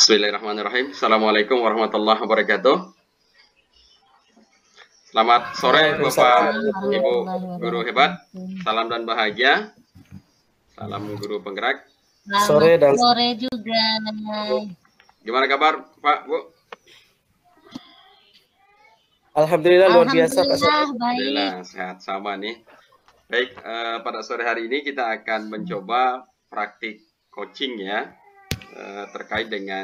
Bismillahirrahmanirrahim. Assalamualaikum warahmatullahi wabarakatuh. Selamat sore Bapak Ibu guru hebat. Salam dan bahagia. Salam guru penggerak. Selamat sore juga. Gimana kabar Pak Bu? Alhamdulillah luar biasa Pak. Alhamdulillah sehat sama nih. Baik, pada sore hari ini kita akan mencoba praktik coaching ya. Terkait dengan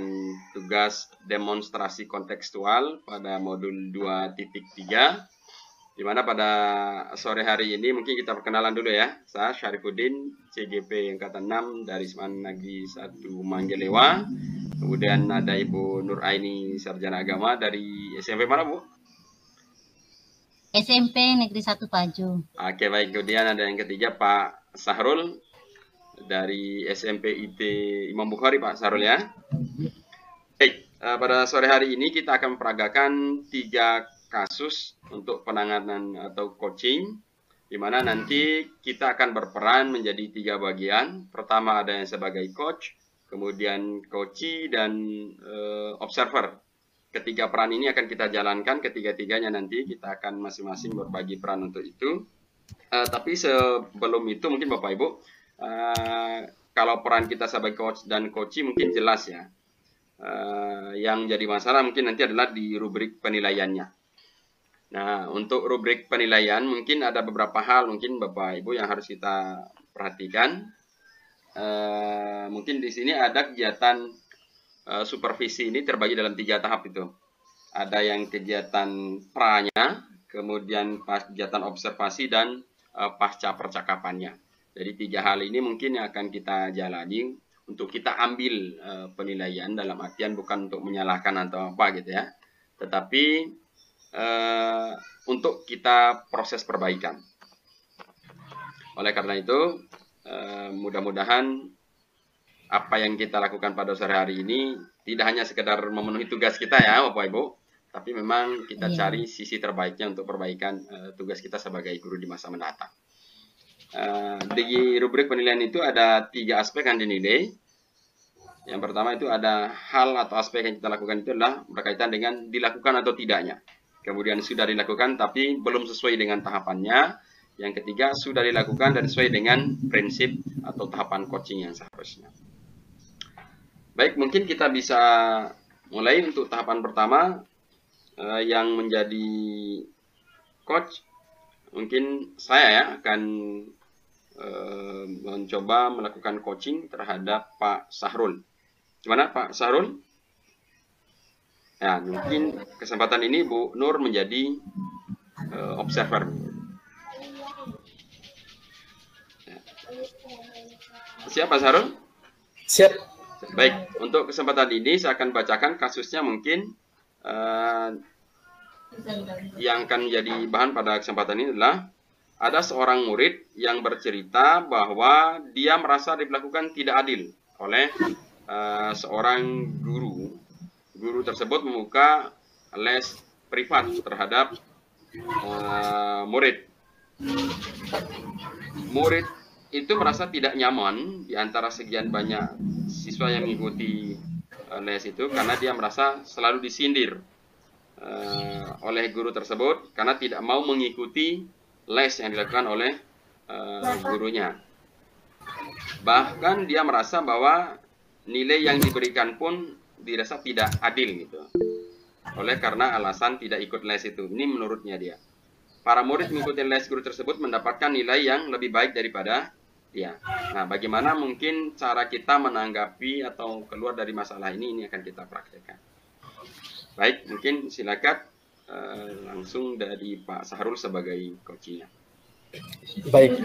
tugas demonstrasi kontekstual pada modul 2.3, di mana pada sore hari ini mungkin kita perkenalan dulu ya. Saya Syarifuddin, CGP Angkatan 6 dari Sekolah Negeri 1 Manggelewa. Kemudian ada Ibu Nur Aini, Sarjana Agama dari SMP mana Bu? SMP Negeri 1 Paju. Oke baik, kemudian ada yang ketiga Pak Sahrul dari SMP IT Imam Bukhari Pak Sahrul ya. Baik, pada sore hari ini kita akan memperagakan 3 kasus untuk penanganan atau coaching, di mana nanti kita akan berperan menjadi 3 bagian. Pertama ada yang sebagai coach, kemudian coachee dan observer. Ketiga peran ini akan kita jalankan, ketiga-tiganya nanti kita akan masing-masing berbagi peran untuk itu. Tapi sebelum itu mungkin Bapak Ibu, kalau peran kita sebagai coach dan coachee mungkin jelas ya. Yang jadi masalah mungkin nanti adalah di rubrik penilaiannya. Nah, untuk rubrik penilaian mungkin ada beberapa hal mungkin Bapak Ibu yang harus kita perhatikan. Mungkin di sini ada kegiatan supervisi ini terbagi dalam 3 tahap itu. Ada yang kegiatan pranya, kemudian kegiatan observasi dan pasca percakapannya. Jadi 3 hal ini mungkin yang akan kita jalani untuk kita ambil penilaian, dalam artian bukan untuk menyalahkan atau apa gitu ya, tetapi untuk kita proses perbaikan. Oleh karena itu mudah-mudahan apa yang kita lakukan pada sore hari ini tidak hanya sekedar memenuhi tugas kita ya Bapak Ibu, tapi memang kita cari sisi terbaiknya untuk perbaikan tugas kita sebagai guru di masa mendatang. Di rubrik penilaian itu ada 3 aspek yang dinilai. Yang pertama itu ada hal atau aspek yang kita lakukan itu adalah berkaitan dengan dilakukan atau tidaknya. Kemudian sudah dilakukan tapi belum sesuai dengan tahapannya. Yang ketiga sudah dilakukan dan sesuai dengan prinsip atau tahapan coaching yang seharusnya. Baik, mungkin kita bisa mulai untuk tahapan pertama yang menjadi coach. Mungkin saya ya akan mencoba melakukan coaching terhadap Pak Sahrul. Gimana Pak Sahrul? Ya, mungkin kesempatan ini Bu Nur menjadi observer. Ya. Siap Pak Sahrul? Siap. Baik, untuk kesempatan ini saya akan bacakan kasusnya mungkin yang akan menjadi bahan pada kesempatan ini adalah ada seorang murid yang bercerita bahwa dia merasa diperlakukan tidak adil oleh seorang guru. Guru tersebut membuka les privat terhadap murid. Murid itu merasa tidak nyaman di antara sekian banyak siswa yang mengikuti les itu karena dia merasa selalu disindir oleh guru tersebut karena tidak mau mengikuti les yang dilakukan oleh gurunya. Bahkan dia merasa bahwa nilai yang diberikan pun dirasa tidak adil gitu. Oleh karena alasan tidak ikut les itu. Ini menurutnya dia. Para murid mengikuti les guru tersebut mendapatkan nilai yang lebih baik daripada dia. Nah, bagaimana mungkin cara kita menanggapi atau keluar dari masalah ini akan kita praktekkan. Baik, mungkin silakan langsung dari Pak Sahrul sebagai coachnya. Baik.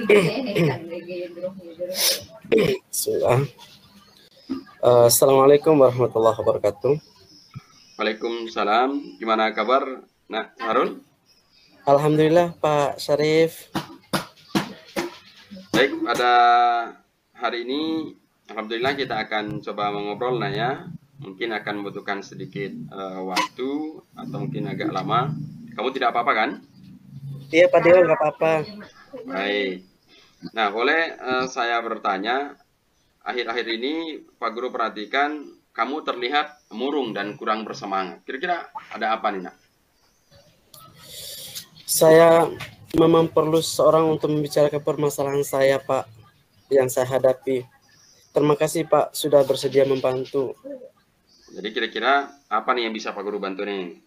Assalamualaikum warahmatullahi wabarakatuh. Waalaikumsalam. Gimana kabar, Nak Sahrul? Alhamdulillah Pak Syarif. Baik, pada hari ini Alhamdulillah kita akan coba mengobrol Naya. Mungkin akan membutuhkan sedikit waktu atau mungkin agak lama. Kamu tidak apa-apa kan? Iya Pak Dewa, nggak apa-apa. Baik. Nah, boleh saya bertanya, akhir-akhir ini Pak Guru perhatikan kamu terlihat murung dan kurang bersemangat. Kira-kira ada apa nih, Nak? Saya memang perlu seorang untuk membicarakan permasalahan saya, Pak, yang saya hadapi. Terima kasih, Pak, sudah bersedia membantu. Jadi kira-kira apa nih yang bisa Pak Guru bantu nih?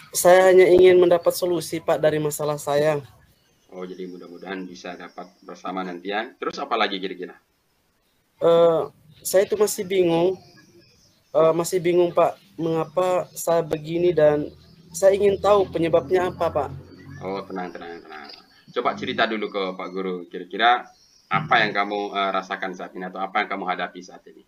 Saya hanya ingin mendapat solusi, Pak, dari masalah saya. Oh, jadi mudah-mudahan bisa dapat bersama nanti ya. Terus apa lagi kira-kira? Saya itu masih bingung, Pak, mengapa saya begini dan saya ingin tahu penyebabnya apa, Pak. Oh, tenang. Coba cerita dulu ke Pak Guru. Kira-kira apa yang kamu rasakan saat ini atau apa yang kamu hadapi saat ini?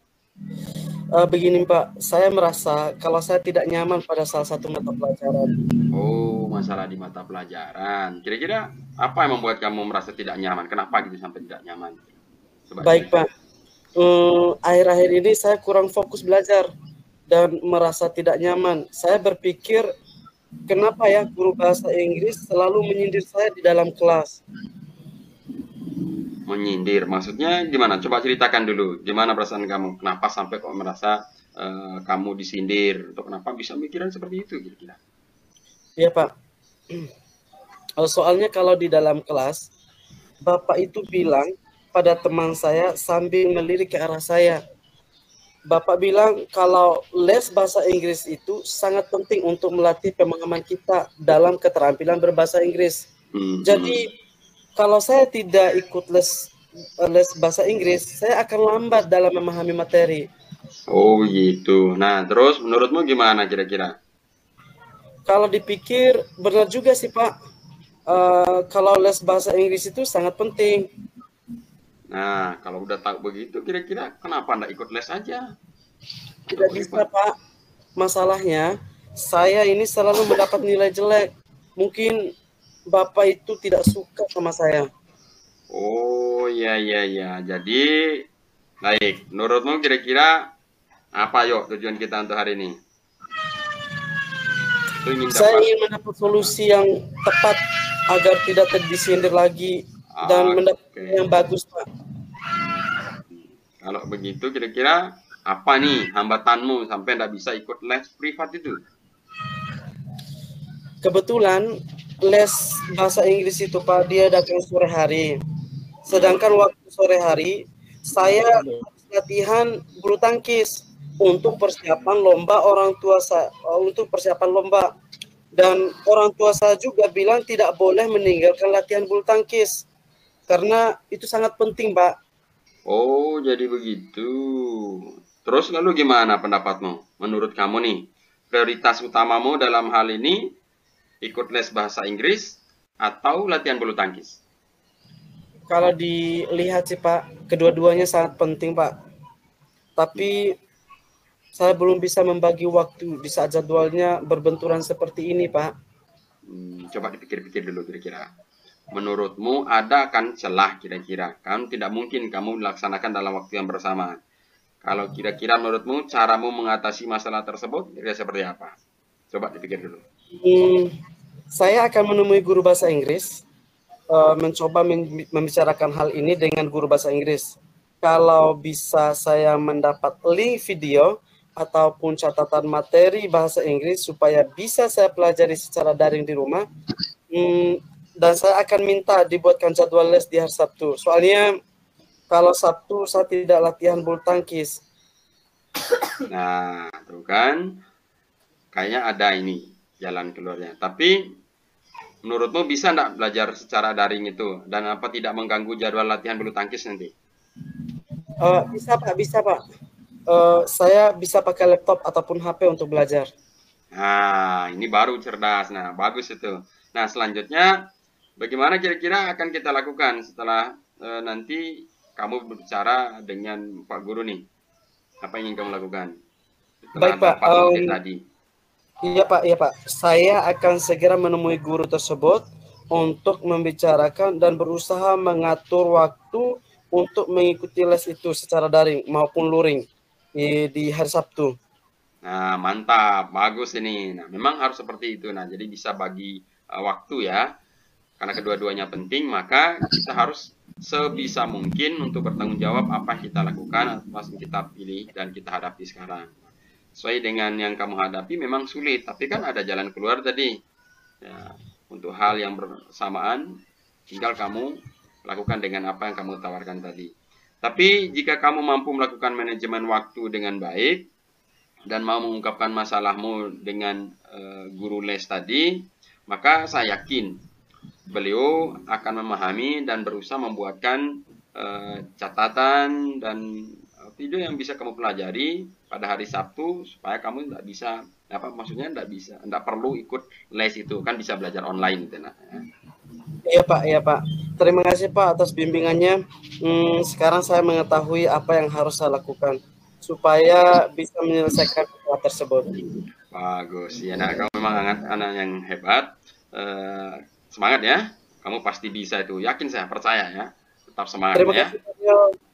Begini Pak, saya merasa kalau saya tidak nyaman pada salah satu mata pelajaran. Oh, masalah di mata pelajaran. Kira-kira apa yang membuat kamu merasa tidak nyaman? Kenapa gitu sampai tidak nyaman? Coba Baik Pak, akhir-akhir ini saya kurang fokus belajar dan merasa tidak nyaman. Saya berpikir, kenapa ya guru bahasa Inggris selalu menyindir saya di dalam kelas? Menyindir, maksudnya gimana? Coba ceritakan dulu, gimana perasaan kamu? Kenapa sampai kok merasa kamu disindir? Atau kenapa bisa mikiran seperti itu kira-kira? Iya Pak, soalnya kalau di dalam kelas, Bapak itu bilang pada teman saya sambil melirik ke arah saya. Bapak bilang kalau les bahasa Inggris itu sangat penting untuk melatih pemahaman kita dalam keterampilan berbahasa Inggris. Jadi kalau saya tidak ikut les bahasa Inggris, saya akan lambat dalam memahami materi. Oh gitu. Nah, terus menurutmu gimana kira-kira? Kalau dipikir benar juga sih Pak. Kalau les bahasa Inggris itu sangat penting. Nah, kalau udah tahu begitu, kira-kira kenapa nggak ikut les aja? Tidak bisa Pak. Masalahnya, saya ini selalu mendapat nilai jelek. Mungkin Bapak itu tidak suka sama saya. Oh iya. Jadi baik. Menurutmu kira-kira apa yuk tujuan kita untuk hari ini? Saya ingin mendapat solusi yang tepat agar tidak terdisindir lagi dan mendapat yang bagus Pak. Kalau begitu kira-kira apa nih hambatanmu sampai tidak bisa ikut les privat itu? Kebetulan les bahasa Inggris itu Pak, dia datang sore hari. Sedangkan waktu sore hari saya latihan bulu tangkis untuk persiapan lomba untuk persiapan lomba. Dan orang tua saya juga bilang tidak boleh meninggalkan latihan bulu tangkis karena itu sangat penting, Pak. Oh, jadi begitu. Terus lalu gimana pendapatmu? Menurut kamu nih, prioritas utamamu dalam hal ini ikut les bahasa Inggris atau latihan bulu tangkis? Kalau dilihat sih Pak, kedua-duanya sangat penting Pak. Tapi saya belum bisa membagi waktu di saat jadwalnya berbenturan seperti ini Pak. Coba dipikir-pikir dulu kira-kira. Menurutmu ada kan celah kira-kira? Kan tidak mungkin kamu melaksanakan dalam waktu yang bersamaan. Kalau kira-kira menurutmu caramu mengatasi masalah tersebut kira-kira seperti apa? Coba dipikir dulu. Saya akan menemui guru bahasa Inggris, mencoba membicarakan hal ini dengan guru bahasa Inggris. Kalau bisa saya mendapat link video ataupun catatan materi bahasa Inggris supaya bisa saya pelajari secara daring di rumah, dan saya akan minta dibuatkan jadwal les di hari Sabtu. Soalnya kalau Sabtu saya tidak latihan bulu tangkis. Nah, tuh kan, kayaknya ada ini jalan keluarnya. Tapi menurutmu bisa enggak belajar secara daring itu? Dan apa tidak mengganggu jadwal latihan bulu tangkis nanti? Bisa Pak. Saya bisa pakai laptop ataupun HP untuk belajar. Nah, ini baru cerdas. Nah, bagus itu. Nah, selanjutnya bagaimana kira-kira akan kita lakukan setelah nanti kamu berbicara dengan Pak Guru nih? Apa yang ingin kamu lakukan? Baik Pak. Tadi. Iya Pak. Saya akan segera menemui guru tersebut untuk membicarakan dan berusaha mengatur waktu untuk mengikuti les itu secara daring maupun luring di hari Sabtu? Nah, mantap, bagus ini. Nah, memang harus seperti itu. Nah, jadi bisa bagi waktu ya. Karena kedua-duanya penting, maka kita harus sebisa mungkin untuk bertanggung jawab apa yang kita lakukan, apa yang kita pilih dan kita hadapi sekarang. Sesuai dengan yang kamu hadapi memang sulit, tapi kan ada jalan keluar tadi. Ya, untuk hal yang bersamaan, tinggal kamu lakukan dengan apa yang kamu tawarkan tadi. Tapi jika kamu mampu melakukan manajemen waktu dengan baik, dan mau mengungkapkan masalahmu dengan guru les tadi, maka saya yakin beliau akan memahami dan berusaha membuatkan catatan dan video yang bisa kamu pelajari pada hari Sabtu supaya kamu tidak bisa tidak perlu ikut les itu, kan bisa belajar online gitu. Nah, Iya Pak. Terima kasih Pak atas bimbingannya. Sekarang saya mengetahui apa yang harus saya lakukan supaya bisa menyelesaikan hal tersebut. Bagus ya, nah kamu memang anak yang hebat. Semangat ya, kamu pasti bisa itu, yakin saya, percaya ya, tetap semangat.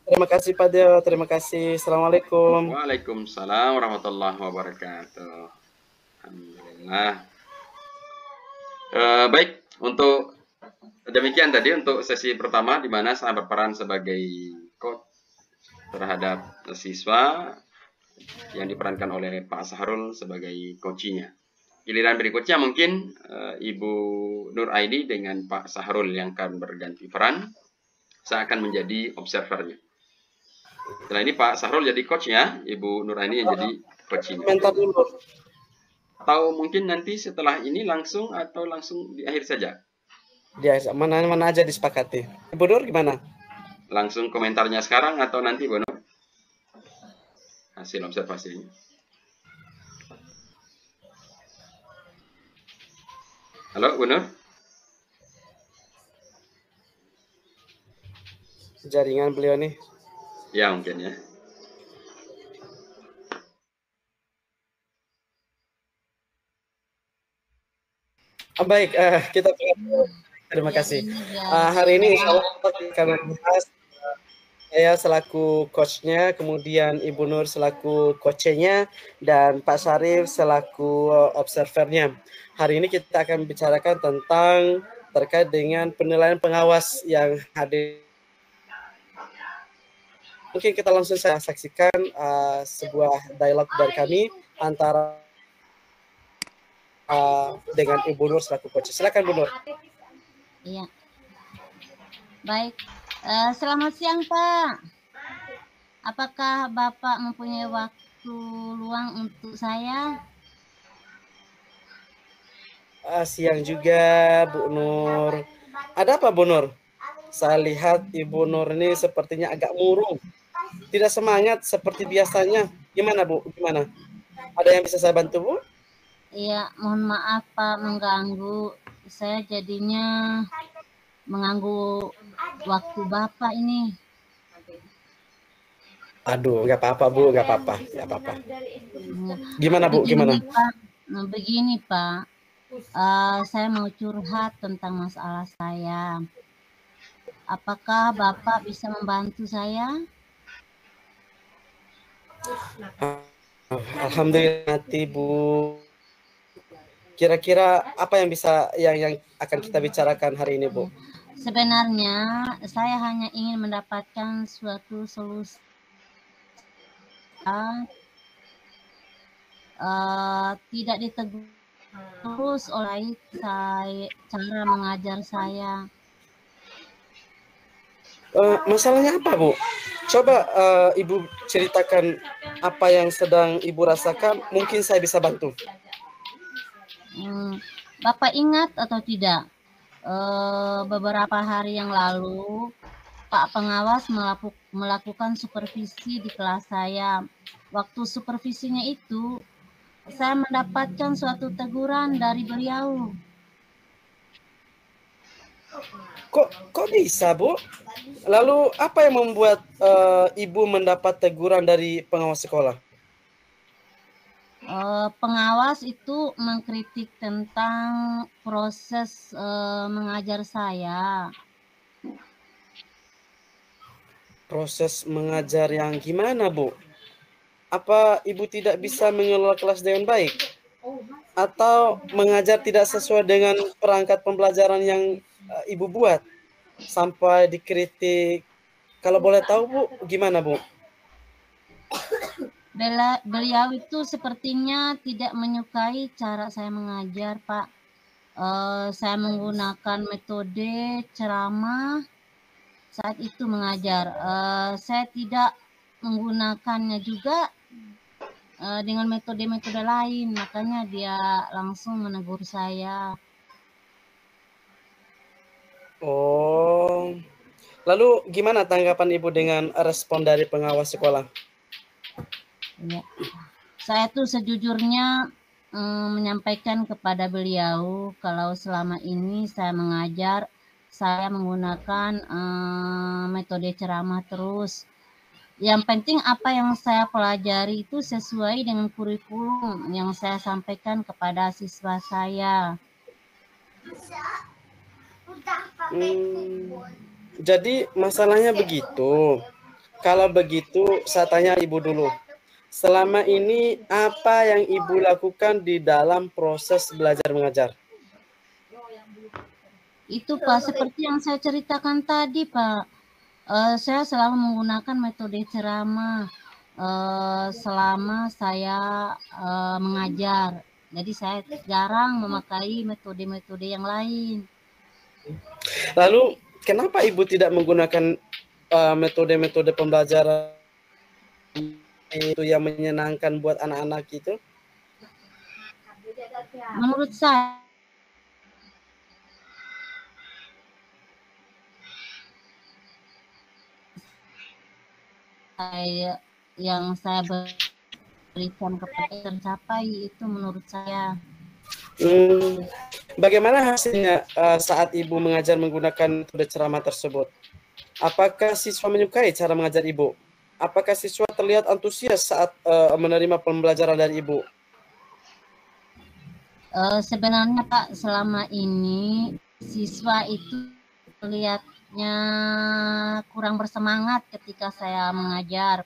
Terima kasih Pak Dio, terima kasih. Assalamualaikum. Waalaikumsalam warahmatullahi wabarakatuh. Alhamdulillah. Baik, untuk demikian tadi untuk sesi pertama di mana saya berperan sebagai coach terhadap siswa yang diperankan oleh Pak Sahrul sebagai coachnya. Giliran berikutnya mungkin Ibu Nur Aini dengan Pak Sahrul yang akan berganti peran. Saya akan menjadi observernya. Setelah ini Pak Sahrul jadi coachnya, Ibu Nur Aini yang jadi coachnya. Atau mungkin nanti setelah ini langsung di akhir saja? Di akhir, mana aja disepakati. Ibu Nur gimana? Langsung komentarnya sekarang atau nanti Bu Nur? Hasil observasinya. Halo, Bu Nur? Jaringan beliau nih. Ya, mungkin ya. Baik, kita terima kasih. Hari ini kami membahas saya selaku coachnya, kemudian Ibu Nur selaku coachnya, dan Pak Syarif selaku observernya. Hari ini kita akan bicarakan tentang terkait dengan penilaian pengawas yang hadir. Mungkin kita langsung saya saksikan sebuah dialog dari kami antara dengan Ibu Nur selaku coach. Silakan Bu Nur. Iya. Baik. Selamat siang Pak. Apakah Bapak mempunyai waktu luang untuk saya? Siang juga Bu Nur. Ada apa Bu Nur? Saya lihat Ibu Nur ini sepertinya agak murung. Tidak semangat seperti biasanya. Gimana Bu? Gimana? Ada yang bisa saya bantu Bu? Iya, mohon maaf Pak mengganggu. Saya jadinya mengganggu waktu Bapak ini. Aduh, nggak apa-apa Bu, nggak apa-apa. Gimana Bu? Gimana? Begini Pak, saya mau curhat tentang masalah saya. Apakah Bapak bisa membantu saya? Alhamdulillah nanti Bu. Kira-kira apa yang akan kita bicarakan hari ini Bu? Sebenarnya saya hanya ingin mendapatkan suatu solusi. Tidak ditegur terus oleh cara mengajar saya. Masalahnya apa Bu? Coba Ibu ceritakan apa yang sedang Ibu rasakan, mungkin saya bisa bantu. Bapak ingat atau tidak, beberapa hari yang lalu Pak Pengawas melakukan supervisi di kelas saya. Waktu supervisinya itu saya mendapatkan suatu teguran dari beliau. Kok bisa Bu? Lalu apa yang membuat Ibu mendapat teguran dari pengawas sekolah? Pengawas itu mengkritik tentang proses mengajar saya. proses mengajar yang gimana, Bu? Apa Ibu tidak bisa mengelola kelas dengan baik? Atau mengajar tidak sesuai dengan perangkat pembelajaran yang Ibu buat? Sampai dikritik. Kalau boleh tahu, Bu, gimana, Bu? Beliau itu sepertinya tidak menyukai cara saya mengajar, Pak. Saya menggunakan metode ceramah saat itu mengajar. Saya tidak menggunakannya juga dengan metode-metode lain, makanya dia langsung menegur saya. Oh, lalu gimana tanggapan Ibu dengan respon dari pengawas sekolah? Ya. Saya tuh sejujurnya menyampaikan kepada beliau kalau selama ini saya mengajar, saya menggunakan metode ceramah terus. Yang penting apa yang saya pelajari itu sesuai dengan kurikulum yang saya sampaikan kepada siswa saya. Jadi masalahnya begitu. Kalau begitu, saya tanya Ibu dulu. Selama ini apa yang Ibu lakukan di dalam proses belajar mengajar? Itu Pak, seperti yang saya ceritakan tadi Pak. Saya selalu menggunakan metode ceramah selama saya mengajar. Jadi saya jarang memakai metode-metode yang lain. Lalu kenapa Ibu tidak menggunakan metode-metode pembelajaran itu yang menyenangkan buat anak-anak itu? Menurut saya yang saya berikan kepada tercapai itu menurut saya. Bagaimana hasilnya saat Ibu mengajar menggunakan metode ceramah tersebut? Apakah siswa menyukai cara mengajar Ibu? Apakah siswa terlihat antusias saat menerima pembelajaran dari Ibu? Sebenarnya Pak, selama ini siswa itu terlihatnya kurang bersemangat ketika saya mengajar.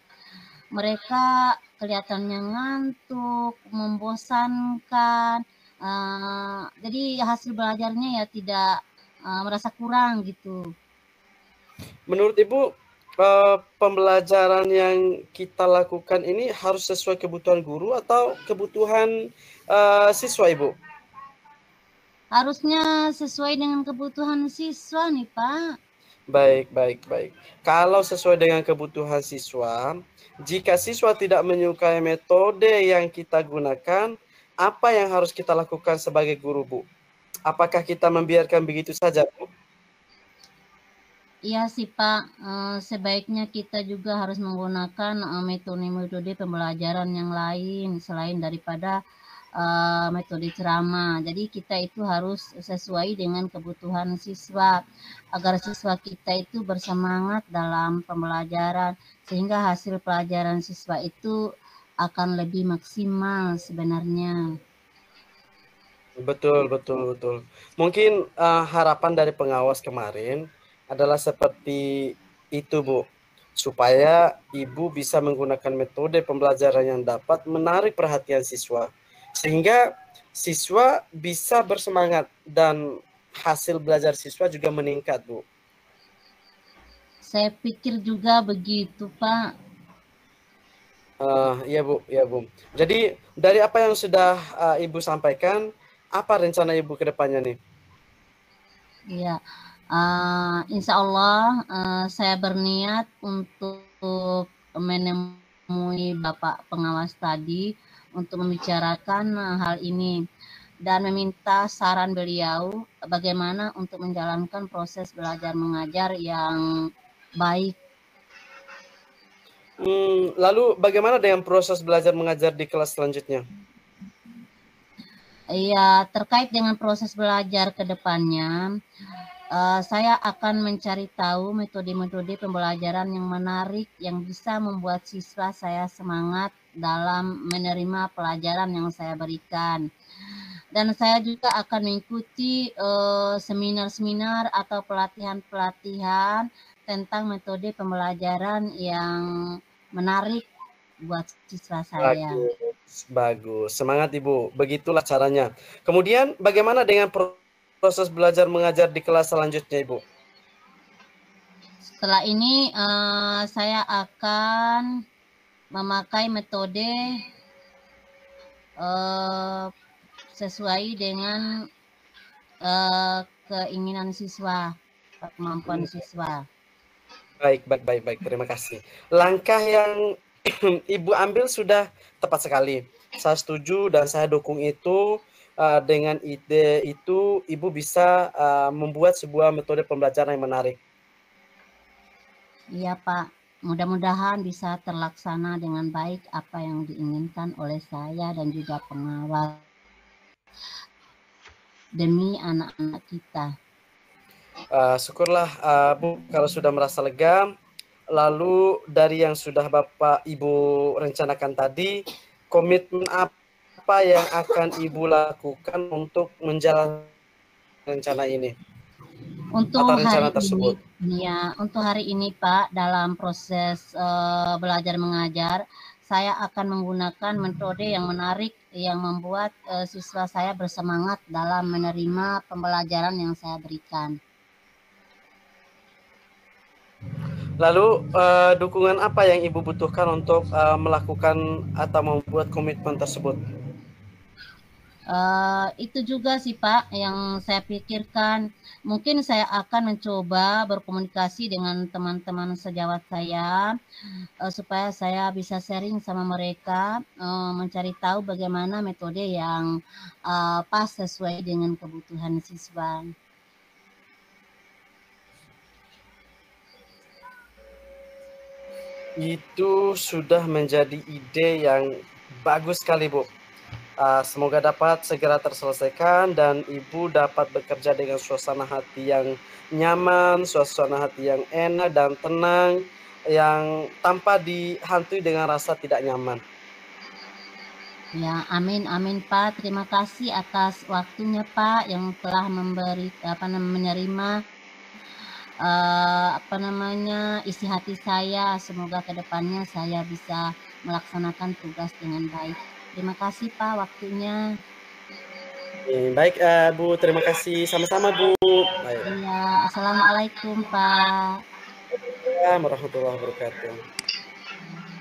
Mereka kelihatannya ngantuk, membosankan. Jadi hasil belajarnya ya tidak merasa kurang gitu. Menurut Ibu, pembelajaran yang kita lakukan ini harus sesuai kebutuhan guru atau kebutuhan siswa, Ibu? Harusnya sesuai dengan kebutuhan siswa nih, Pak. Baik. Kalau sesuai dengan kebutuhan siswa, jika siswa tidak menyukai metode yang kita gunakan, apa yang harus kita lakukan sebagai guru, Bu? Apakah kita membiarkan begitu saja, Bu? Iya sih Pak, sebaiknya kita juga harus menggunakan metode-metode pembelajaran yang lain selain daripada metode ceramah. Jadi kita itu harus sesuai dengan kebutuhan siswa agar siswa kita itu bersemangat dalam pembelajaran sehingga hasil pelajaran siswa itu akan lebih maksimal sebenarnya. Betul. Mungkin harapan dari pengawas kemarin adalah seperti itu, Bu. Supaya Ibu bisa menggunakan metode pembelajaran yang dapat menarik perhatian siswa. Sehingga siswa bisa bersemangat dan hasil belajar siswa juga meningkat, Bu. Saya pikir juga begitu, Pak. Iya, Bu. Jadi dari apa yang sudah Ibu sampaikan, apa rencana Ibu ke depannya nih? Iya, insya Allah saya berniat untuk menemui Bapak pengawas tadi untuk membicarakan hal ini dan meminta saran beliau bagaimana untuk menjalankan proses belajar mengajar yang baik. Lalu bagaimana dengan proses belajar mengajar di kelas selanjutnya? Iya, terkait dengan proses belajar ke depannya, saya akan mencari tahu metode-metode pembelajaran yang menarik yang bisa membuat siswa saya semangat dalam menerima pelajaran yang saya berikan. Dan saya juga akan mengikuti seminar-seminar atau pelatihan-pelatihan tentang metode pembelajaran yang menarik buat siswa saya. Bagus, bagus. Semangat Ibu. Begitulah caranya. Kemudian bagaimana dengan proses belajar mengajar di kelas selanjutnya, Ibu? Setelah ini saya akan memakai metode sesuai dengan keinginan siswa, kemampuan siswa. Baik. Terima kasih. Langkah yang Ibu ambil sudah tepat sekali. Saya setuju dan saya dukung itu. Dengan ide itu, Ibu bisa membuat sebuah metode pembelajaran yang menarik. Iya, Pak. Mudah-mudahan bisa terlaksana dengan baik apa yang diinginkan oleh saya dan juga pengawas demi anak-anak kita. Syukurlah Bu kalau sudah merasa lega. Lalu dari yang sudah Bapak Ibu rencanakan tadi, komitmen apa yang akan Ibu lakukan untuk menjalankan rencana ini? Untuk atau rencana hari tersebut? ini, ya, untuk hari ini Pak, dalam proses belajar mengajar, saya akan menggunakan metode yang menarik yang membuat siswa saya bersemangat dalam menerima pembelajaran yang saya berikan. Lalu dukungan apa yang Ibu butuhkan untuk melakukan atau membuat komitmen tersebut? Itu juga sih Pak yang saya pikirkan. Mungkin saya akan mencoba berkomunikasi dengan teman-teman sejawat saya supaya saya bisa sharing sama mereka, mencari tahu bagaimana metode yang pas sesuai dengan kebutuhan siswa. Itu sudah menjadi ide yang bagus sekali, Bu. Semoga dapat segera terselesaikan dan Ibu dapat bekerja dengan suasana hati yang nyaman, suasana hati yang enak dan tenang, yang tanpa dihantui dengan rasa tidak nyaman. Ya, amin Pak. Terima kasih atas waktunya Pak yang telah menerima isi hati saya. Semoga kedepannya saya bisa melaksanakan tugas dengan baik. Terima kasih Pak waktunya. Baik Bu, terima kasih sama-sama Bu. Baik. Iya, assalamualaikum Pak. Warahmatullahi wabarakatuh.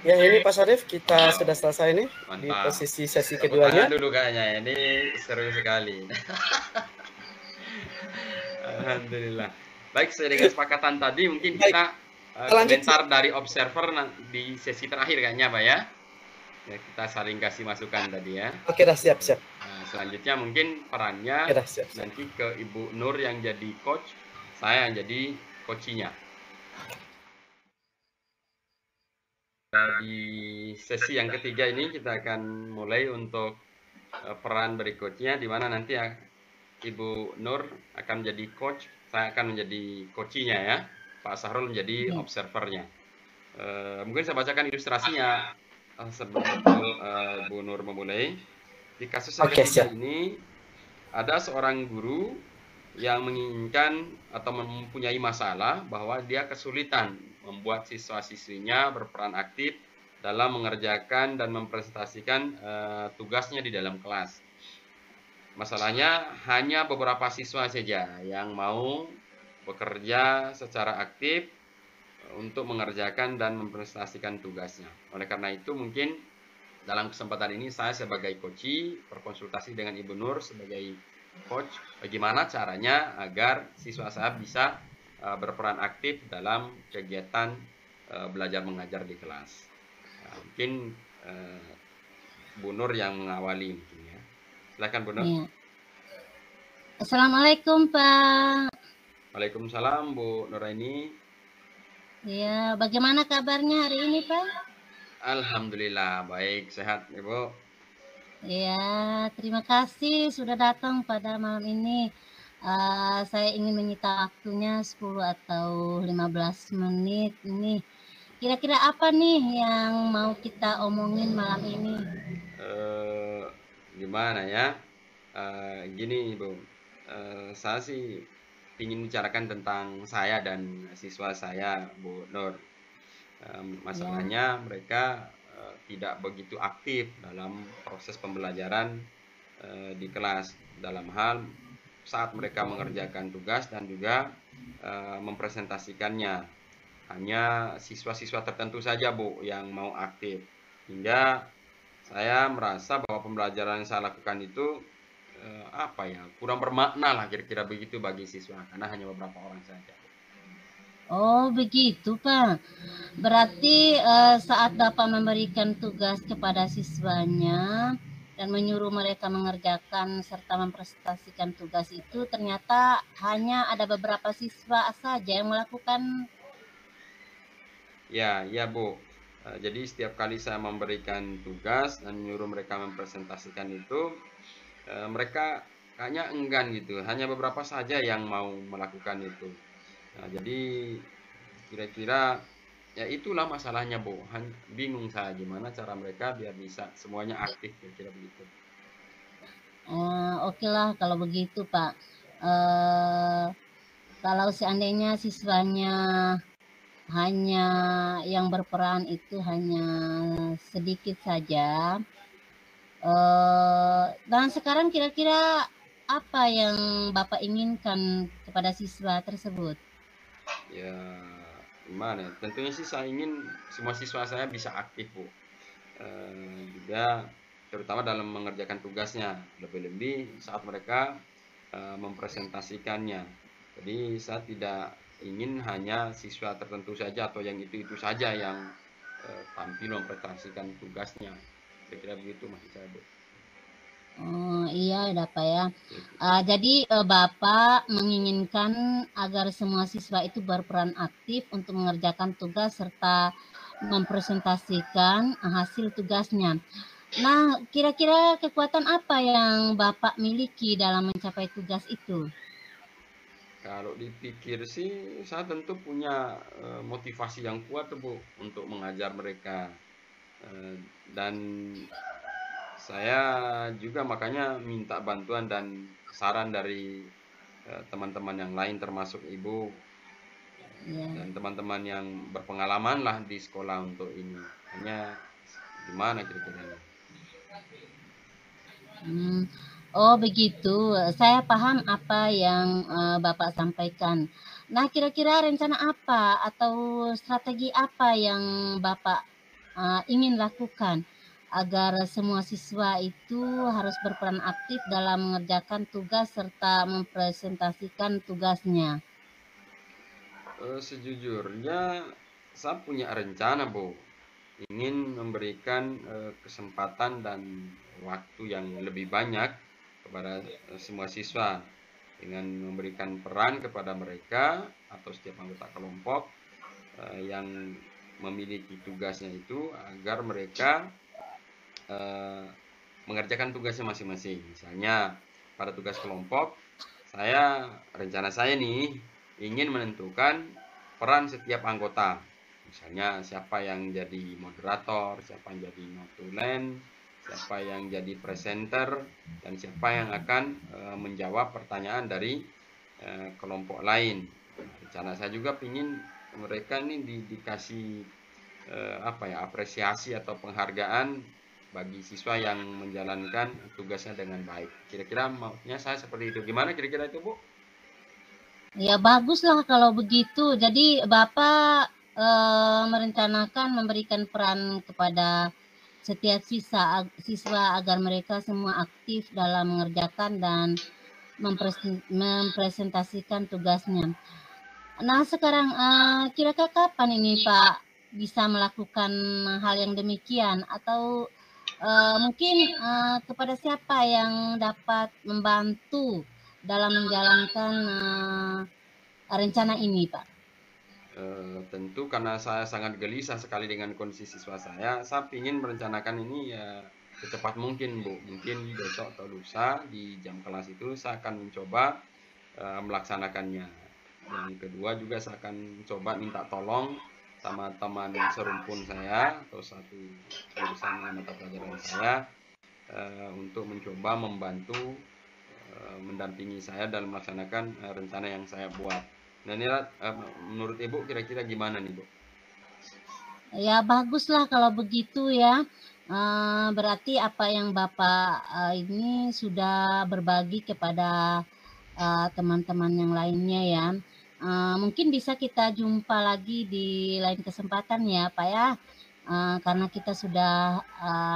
Ya ini Pak Syarif, kita sudah selesai nih. Mantap. Di posisi sesi keduanya. Dulu kayaknya ini seru sekali. Alhamdulillah. Baik, sesuai dengan kesepakatan tadi mungkin kita komentar dari observer di sesi terakhir kayaknya Pak ya. Ya, kita saling kasih masukan tadi ya. Oke, dah siap. Nah, selanjutnya mungkin perannya siap. Nanti ke Ibu Nur yang jadi coach, saya yang jadi coachinya. Di sesi yang ketiga ini kita akan mulai untuk peran berikutnya, di mana nanti Ibu Nur akan menjadi coach, saya akan menjadi coachinya ya, Pak Sahrul menjadi observernya. Mungkin saya bacakan ilustrasinya sebelum Bu Nur memulai. Di kasus yang ketiga ini ada seorang guru yang menginginkan atau mempunyai masalah bahwa dia kesulitan membuat siswa-siswinya berperan aktif dalam mengerjakan dan mempresentasikan tugasnya di dalam kelas. Masalahnya hanya beberapa siswa saja yang mau bekerja secara aktif untuk mengerjakan dan mempresentasikan tugasnya. Oleh karena itu mungkin dalam kesempatan ini saya sebagai coach berkonsultasi dengan Ibu Nur sebagai coach bagaimana caranya agar siswa saya bisa berperan aktif dalam kegiatan belajar mengajar di kelas. Mungkin Bu Nur yang mengawali mungkin ya. Silakan Bu Nur. Ya. Assalamualaikum Pak. Waalaikumsalam Bu Nuraini. Ya, bagaimana kabarnya hari ini Pak? Alhamdulillah baik, sehat Ibu. Ya, terima kasih sudah datang pada malam ini. Saya ingin menyita waktunya 10 atau 15 menit ini. Kira-kira apa nih yang mau kita omongin malam ini? Gimana ya? Gini Bu, saya sih ingin bicarakan tentang saya dan siswa saya, Bu Nur. Ya. Masalahnya mereka tidak begitu aktif dalam proses pembelajaran di kelas, dalam hal saat mereka mengerjakan tugas dan juga mempresentasikannya. Hanya siswa-siswa tertentu saja Bu yang mau aktif, hingga saya merasa bahwa pembelajaran yang saya lakukan itu kurang bermakna lah, kira-kira begitu bagi siswa, karena hanya beberapa orang saja. Oh, begitu, Pak. Berarti saat Bapak memberikan tugas kepada siswanya dan menyuruh mereka mengerjakan serta mempresentasikan tugas itu, ternyata hanya ada beberapa siswa saja yang melakukan. Ya, ya Bu. Jadi setiap kali saya memberikan tugas dan menyuruh mereka mempresentasikan itu, mereka kayaknya enggan gitu. Hanya beberapa saja yang mau melakukan itu. Nah, jadi kira-kira ya itulah masalahnya Bu. Bingung saya gimana cara mereka biar bisa semuanya aktif, kira-kira begitu. Oke lah kalau begitu, Pak. Eh, Kalau seandainya siswanya hanya yang berperan itu hanya sedikit saja, dan sekarang kira-kira apa yang Bapak inginkan kepada siswa tersebut? Ya, gimana? Tentunya sih saya ingin semua siswa saya bisa aktif Bu. Juga terutama dalam mengerjakan tugasnya, lebih-lebih saat mereka mempresentasikannya. Jadi saya tidak ingin hanya siswa tertentu saja atau yang itu saja yang tampil mempresentasikan tugasnya. Kira-kira begitu maksud saya Bu. Oh, iya, Pak ya. Jadi Bapak menginginkan agar semua siswa itu berperan aktif untuk mengerjakan tugas serta mempresentasikan hasil tugasnya. Nah, kira-kira kekuatan apa yang Bapak miliki dalam mencapai tugas itu? Kalau dipikir sih, saya tentu punya motivasi yang kuat tuh Bu untuk mengajar mereka. Dan saya juga makanya minta bantuan dan saran dari teman-teman yang lain termasuk Ibu Ya. dan teman-teman yang berpengalaman lah di sekolah untuk ini. Hanya gimana kira-kira? Oh begitu, saya paham apa yang Bapak sampaikan. Nah, kira-kira rencana apa atau strategi apa yang Bapak ingin lakukan agar semua siswa itu harus berperan aktif dalam mengerjakan tugas serta mempresentasikan tugasnya? Sejujurnya saya punya rencana Bu, ingin memberikan kesempatan dan waktu yang lebih banyak kepada semua siswa dengan memberikan peran kepada mereka atau setiap anggota kelompok yang memiliki tugasnya itu agar mereka mengerjakan tugasnya masing-masing. Misalnya pada tugas kelompok, rencana saya nih ingin menentukan peran setiap anggota. Misalnya siapa yang jadi moderator, siapa yang jadi notulen, siapa yang jadi presenter, dan siapa yang akan menjawab pertanyaan dari kelompok lain. Rencana saya juga ingin mereka ini dikasih apresiasi atau penghargaan bagi siswa yang menjalankan tugasnya dengan baik. Kira-kira maunya saya seperti itu. Gimana kira-kira itu Bu? Ya baguslah kalau begitu. Jadi Bapak merencanakan memberikan peran kepada setiap siswa agar mereka semua aktif dalam mengerjakan dan mempresentasikan tugasnya. Nah, sekarang kira-kira kapan ini Pak bisa melakukan hal yang demikian atau mungkin kepada siapa yang dapat membantu dalam menjalankan rencana ini, Pak? Tentu karena saya sangat gelisah sekali dengan kondisi siswa saya ingin merencanakan ini ya secepat mungkin Bu. Mungkin besok atau lusa di jam kelas itu saya akan mencoba melaksanakannya. Yang kedua juga saya akan coba minta tolong sama teman serumpun saya atau satu jurusan mata pelajaran saya untuk mencoba membantu mendampingi saya dalam melaksanakan rencana yang saya buat. Nah, ini menurut Ibu kira-kira gimana nih, Bu? Ya baguslah kalau begitu ya. Berarti apa yang Bapak ini sudah berbagi kepada teman-teman yang lainnya ya. Mungkin bisa kita jumpa lagi di lain kesempatan ya Pak ya. Karena kita sudah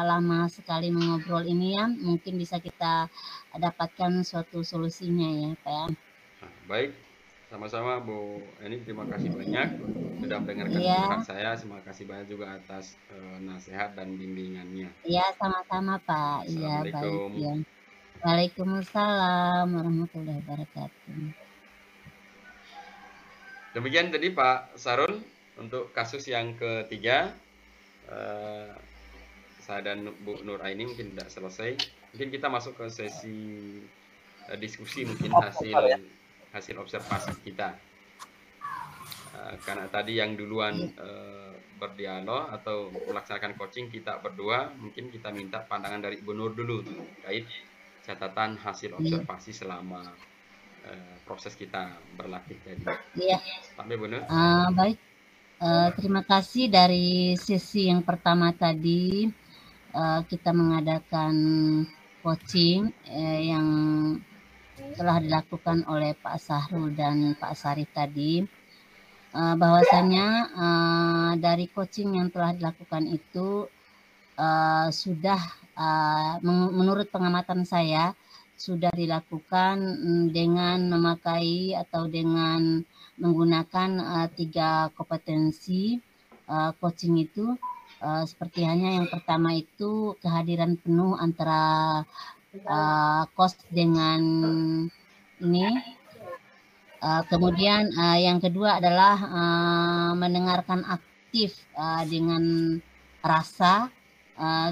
lama sekali mengobrol ini ya, mungkin bisa kita dapatkan suatu solusinya ya Pak ya. Nah, baik, sama-sama Bu Eni, terima kasih banyak sudah mendengarkan Iya. curhat saya. Terima kasih banyak juga atas nasihat dan bimbingannya. Iya, sama-sama Pak. Iya, baik Assalamualaikum. ya. Waalaikumsalam warahmatullahi wabarakatuh. Demikian tadi Pak Sarul untuk kasus yang ketiga. Saya dan Bu Nur Aini mungkin tidak selesai. Mungkin kita masuk ke sesi diskusi mungkin hasil observasi kita. Karena tadi yang duluan berdialog atau melaksanakan coaching kita berdua, mungkin kita minta pandangan dari Bu Nur dulu terkait catatan hasil observasi selama proses kita berlatih tadi. Iya. Sampai Bu Nur. Baik. Terima kasih dari sesi yang pertama tadi kita mengadakan coaching yang telah dilakukan oleh Pak Sahrul dan Pak Sarif tadi. Bahwasanya dari coaching yang telah dilakukan itu sudah menurut pengamatan saya sudah dilakukan dengan memakai atau dengan menggunakan 3 kompetensi coaching itu, seperti hanya yang pertama itu kehadiran penuh antara coach dengan ini. Kemudian yang kedua adalah mendengarkan aktif dengan rasa.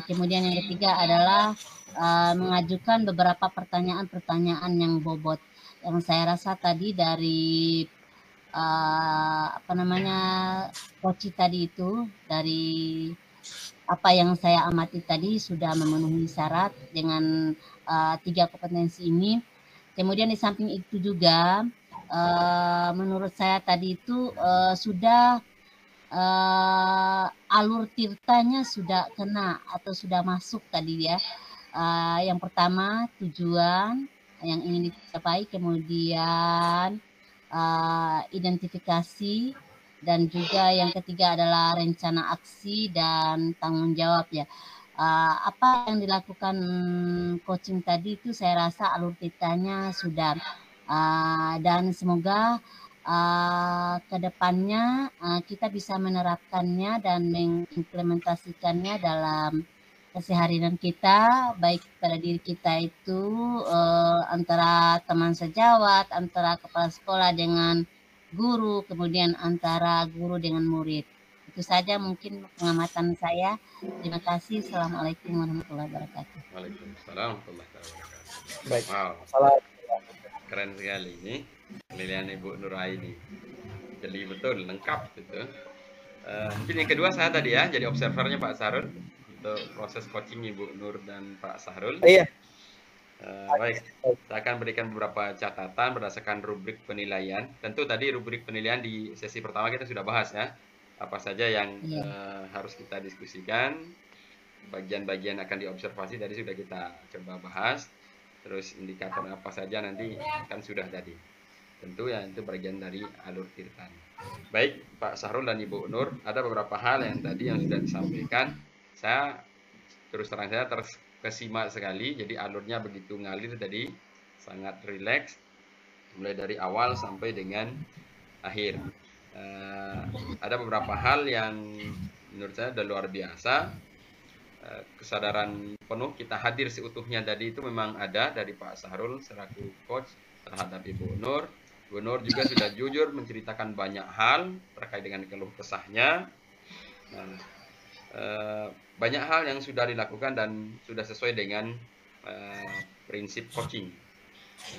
Kemudian yang ketiga adalah mengajukan beberapa pertanyaan-pertanyaan yang bobot. Yang saya rasa tadi dari coach tadi itu, dari apa yang saya amati tadi sudah memenuhi syarat dengan 3 kompetensi ini. Kemudian di samping itu juga menurut saya tadi itu sudah alur tirtanya sudah kena atau sudah masuk tadi ya. Yang pertama tujuan yang ingin dicapai, kemudian identifikasi, dan juga yang ketiga adalah rencana aksi dan tanggung jawab ya. Apa yang dilakukan coaching tadi itu saya rasa alur tirtanya sudah dan semoga ke depannya kita bisa menerapkannya dan mengimplementasikannya dalam keseharian kita, baik pada diri kita itu antara teman sejawat, antara kepala sekolah dengan guru, kemudian antara guru dengan murid. Itu saja mungkin pengamatan saya. Terima kasih. Assalamualaikum warahmatullahi wabarakatuh. Waalaikumsalam warahmatullahi wabarakatuh. Baik. Wow. Salam. Keren sekali ini penilaian Ibu Nur Aini. Jadi betul lengkap gitu. Mungkin yang kedua saya tadi ya jadi observernya Pak Sahrul untuk proses coaching Ibu Nur dan Pak Sahrul. Iya. Baik, saya akan berikan beberapa catatan berdasarkan rubrik penilaian. Tentu tadi rubrik penilaian di sesi pertama kita sudah bahas ya. Apa saja yang harus kita diskusikan. Bagian-bagian akan diobservasi tadi sudah kita coba bahas. Terus indikator apa saja nanti kan sudah tadi. Tentu ya itu bagian dari alur tirtan. Baik, Pak Sahrul dan Ibu Nur, ada beberapa hal yang tadi yang sudah disampaikan. Saya terus terang saya terkesima sekali. Jadi alurnya begitu ngalir tadi, sangat rileks. Mulai dari awal sampai dengan akhir. Ada beberapa hal yang menurut saya sudah luar biasa. Kesadaran penuh kita hadir seutuhnya tadi itu memang ada dari Pak Sahrul selaku coach terhadap Ibu Nur. Ibu Nur juga sudah jujur menceritakan banyak hal terkait dengan keluh kesahnya. Nah, banyak hal yang sudah dilakukan dan sudah sesuai dengan prinsip coaching.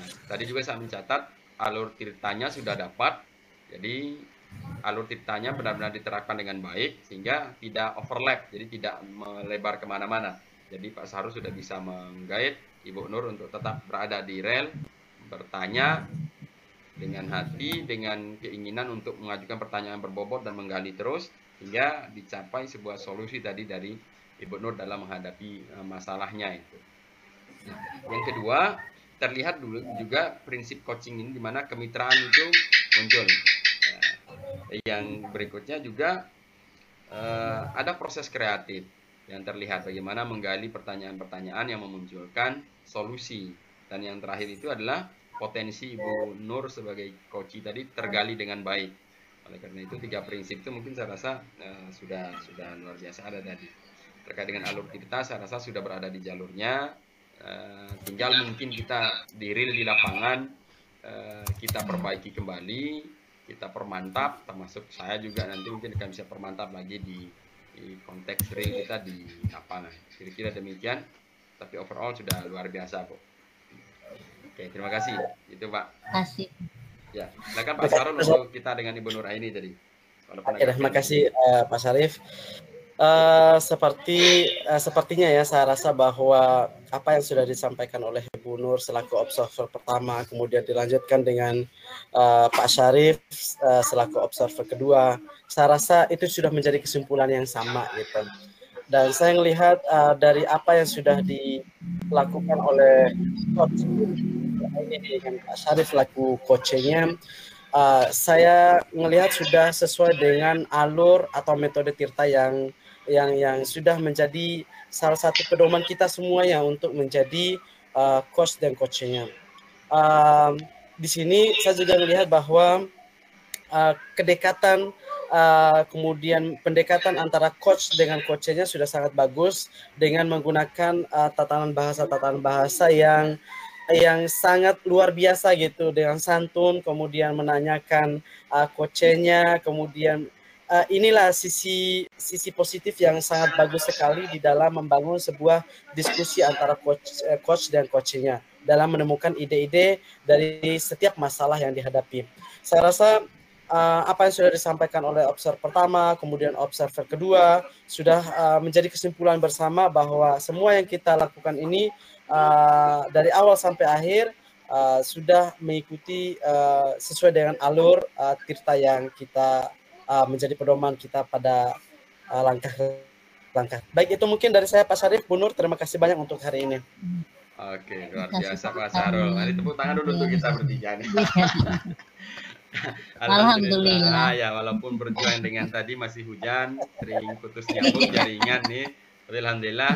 Nah, tadi juga saya mencatat alur tirtanya sudah dapat. Jadi alur tirtanya benar-benar diterapkan dengan baik sehingga tidak overlap, jadi tidak melebar kemana-mana. Jadi Pak Sahrul sudah bisa menggait Ibu Nur untuk tetap berada di rel, bertanya dengan hati, dengan keinginan untuk mengajukan pertanyaan berbobot dan menggali terus hingga dicapai sebuah solusi tadi dari Ibu Nur dalam menghadapi masalahnya itu. Nah, yang kedua, terlihat dulu juga prinsip coaching ini di mana kemitraan itu muncul. Nah, yang berikutnya juga ada proses kreatif yang terlihat bagaimana menggali pertanyaan-pertanyaan yang memunculkan solusi. Dan yang terakhir itu adalah potensi Ibu Nur sebagai coach tadi tergali dengan baik. Oleh karena itu 3 prinsip itu mungkin saya rasa sudah luar biasa ada tadi. Terkait dengan alur kita saya rasa sudah berada di jalurnya. Tinggal mungkin kita di real di lapangan kita perbaiki kembali, kita permantap, termasuk saya juga nanti mungkin akan bisa permantap lagi di konteks real kita di lapangan. Kira-kira demikian, tapi overall sudah luar biasa, Bu. Oke, terima kasih. Itu, Pak. Terima kasih. Ya, silakan Pak Sarul untuk kita dengan Ibu Nur Aini tadi. Terima kasih Pak Syarif. Sepertinya ya saya rasa bahwa apa yang sudah disampaikan oleh Ibu Nur selaku observer pertama, kemudian dilanjutkan dengan Pak Syarif selaku observer kedua, saya rasa itu sudah menjadi kesimpulan yang sama gitu. Dan saya melihat dari apa yang sudah dilakukan oleh coach ini dengan Pak Syarif selaku coachnya, saya melihat sudah sesuai dengan alur atau metode Tirta yang sudah menjadi salah satu pedoman kita semua ya untuk menjadi coach dan coachnya. Di sini saya juga melihat bahwa kedekatan kemudian pendekatan antara coach dengan coachnya sudah sangat bagus dengan menggunakan tatanan bahasa yang sangat luar biasa gitu, dengan santun, kemudian menanyakan coachnya, kemudian inilah sisi positif yang sangat bagus sekali di dalam membangun sebuah diskusi antara coach dan coachnya dalam menemukan ide-ide dari setiap masalah yang dihadapi. Saya rasa apa yang sudah disampaikan oleh observer pertama, kemudian observer kedua, sudah menjadi kesimpulan bersama bahwa semua yang kita lakukan ini dari awal sampai akhir sudah mengikuti sesuai dengan alur Tirta yang kita menjadi pedoman kita pada langkah-langkah. Baik, itu mungkin dari saya Pak Syarif. Bu Nur, terima kasih banyak untuk hari ini. Oke, luar biasa Pak Sarul. Mari tepuk tangan dulu untuk kita bertiga nih. Alhamdulillah. Ya, walaupun berjuang dengan tadi masih hujan, sering putus nyambung jaringan nih, tapi alhamdulillah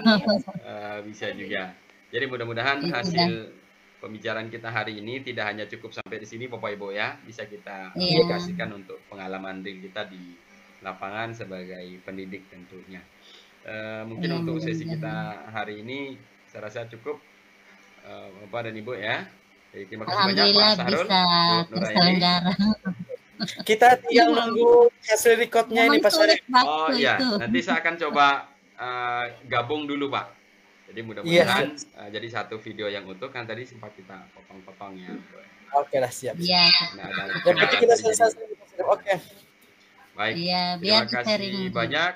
bisa juga. Jadi mudah-mudahan hasil pembicaraan kita hari ini tidak hanya cukup sampai di sini Bapak Ibu ya, bisa kita aplikasikan untuk pengalaman real kita di lapangan sebagai pendidik tentunya. Mungkin untuk sesi kita hari ini saya rasa cukup Bapak dan Ibu ya. Jadi, terima kasih banyak Pak Sahrul. Terselenggara. Kita tinggal nunggu hasil recordnya ini Pak Syarif. Oh iya, nanti saya akan coba gabung dulu Pak. Jadi mudah-mudahan jadi satu video yang utuh, kan tadi sempat kita potong-potong ya. Oke lah, siap. Iya. Nah, kita selesai. Oke. Baik. Terima kasih banyak.